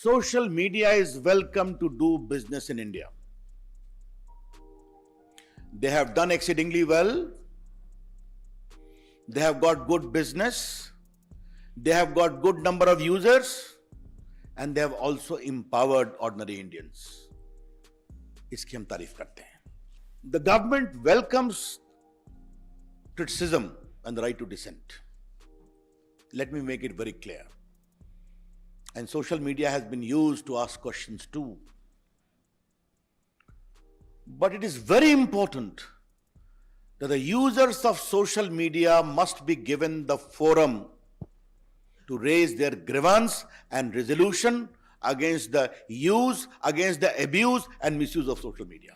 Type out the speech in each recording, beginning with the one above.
social media is welcome to do business in India. They have done exceedingly well. They have got good business. They have got good number of users, and they have also empowered ordinary Indians. इसकी हम तारीफ करते हैं. The government welcomes criticism and the right to dissent. Let me make it very clear. And social media has been used to ask questions too. But it is very important that the users of social media must be given the forum to raise their grievance and resolution against the use, against the abuse and misuse of social media.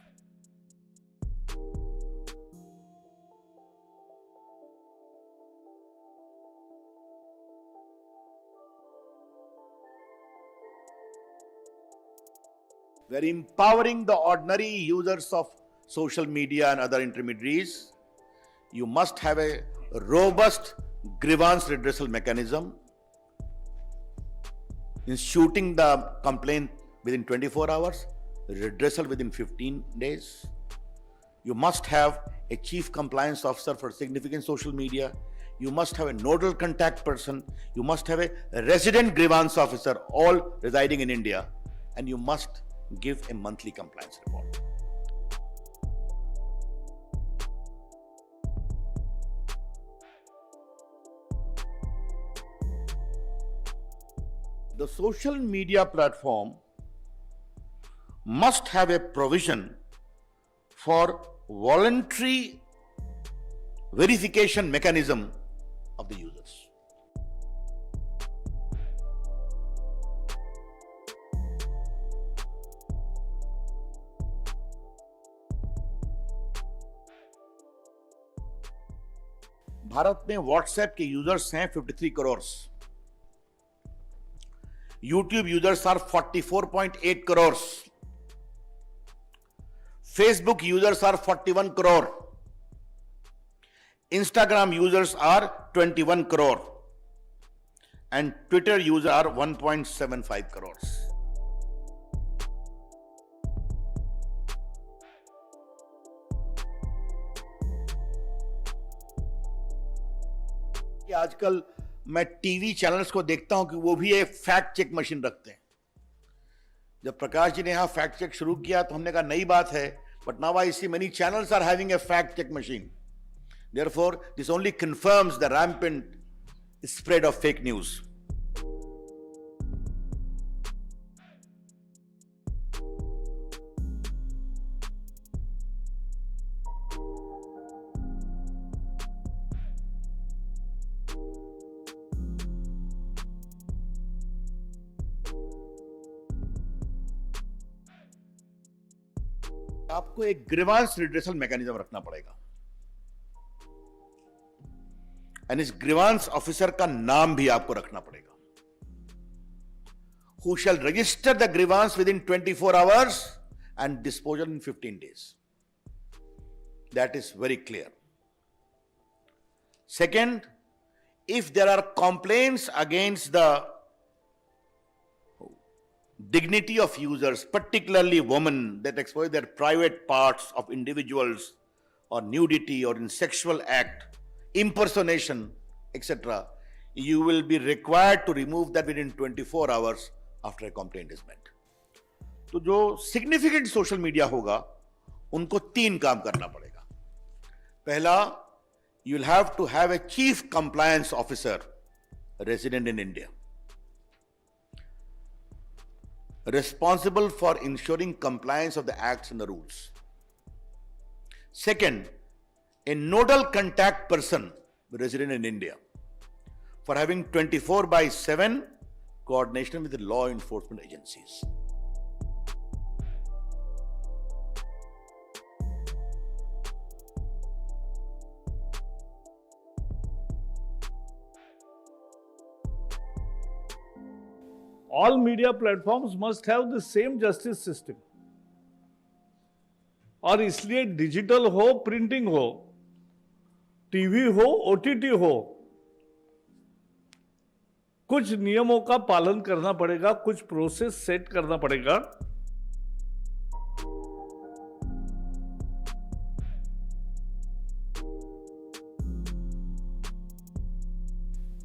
We are empowering the ordinary users of social media and other intermediaries. You must have a robust grievance redressal mechanism, instituting the complaint within 24 hours, redressal within 15 days. You must have a chief compliance officer for significant social media. You must have a nodal contact person. You must have a resident grievance officer, all residing in India. And you must give a monthly compliance report. The social media platform must have a provision for voluntary verification mechanism of the users. Bharat में WhatsApp के users हैं 53 crore. YouTube users are 44.8 crores. Facebook users are 41 crore. Instagram users are 21 crore. And Twitter users are 1.75 crores. आजकल मैं TV channels को देखता हूं कि वो भी एक फैक्ट चेक मशीन रखते हैं. जब प्रकाश जी ने यहां फैक्ट चेक शुरू किया तो हमने कहा नई बात है, but now I see many channels are having a fact check machine. Therefore this only confirms the rampant spread of fake news. आपको एक ग्रीवांस रिड्रेसल मैकेनिज्म रखना पड़ेगा. एंड इस ग्रीवांस ऑफिसर का नाम भी आपको रखना पड़ेगा. Who shell register the grievance with in 24 hours and disposal in 15 days. That is very clear. Second, if there are complaints against the dignity of users, particularly women, that expose their private parts of individuals, or nudity, or in sexual act, impersonation, etc., you will be required to remove that within 24 hours after a complaint is made. तो जो significant social media होगा, उनको 3 काम करना पड़ेगा. पहला, you will have to have a chief compliance officer resident in India, responsible for ensuring compliance of the acts and the rules. Second, a nodal contact person resident in India for having 24/7 coordination with the law enforcement agencies. All media platforms must have the same justice system. और इसलिए digital हो, printing हो, TV हो, OTT हो, कुछ नियमों का पालन करना पड़ेगा, कुछ प्रोसेस सेट करना पड़ेगा।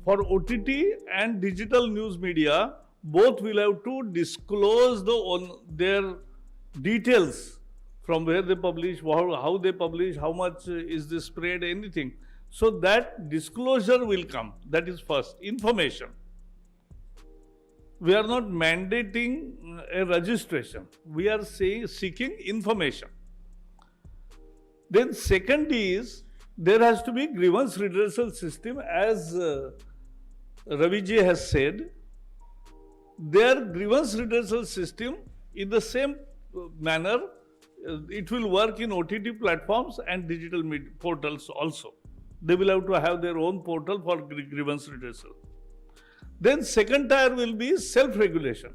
For OTT and digital news media, both will have to disclose their details from where they publish, how they publish, how much is the spread, anything. So that disclosure will come. That is first, information. We are not mandating a registration. We are seeking information. Then second is, there has to be grievance redressal system, as Ravi ji has said. Their grievance redressal system, in the same manner, it will work in OTT platforms and digital media portals also. They will have to have their own portal for grievance redressal. Then second tier will be self-regulation.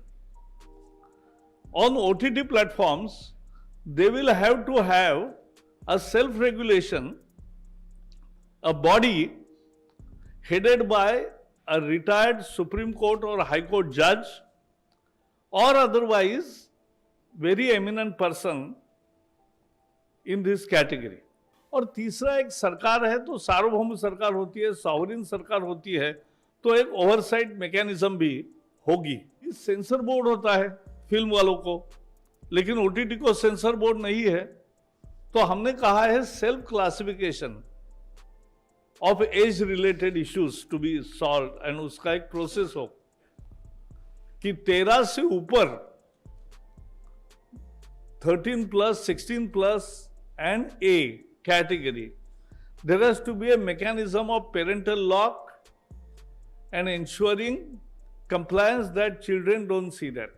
On OTT platforms, they will have to have a self-regulation, a body headed by a retired Supreme Court or High Court judge, or otherwise very eminent person in this category. और तीसरा, एक सरकार है तो सार्वभौम सरकार होती है, sovereign सरकार होती है, तो एक ओवरसाइट मैकेनिज्म भी होगी। इस सेंसर बोर्ड होता है फिल्म वालों को, लेकिन ओटीटी को सेंसर बोर्ड नहीं है, तो हमने कहा है self classification of age related issues to be solve, and उसका एक प्रोसेस हो कि 13 से ऊपर 13+, 16+ and A category, there has to be a mechanism of parental lock and ensuring compliance that children don't see that.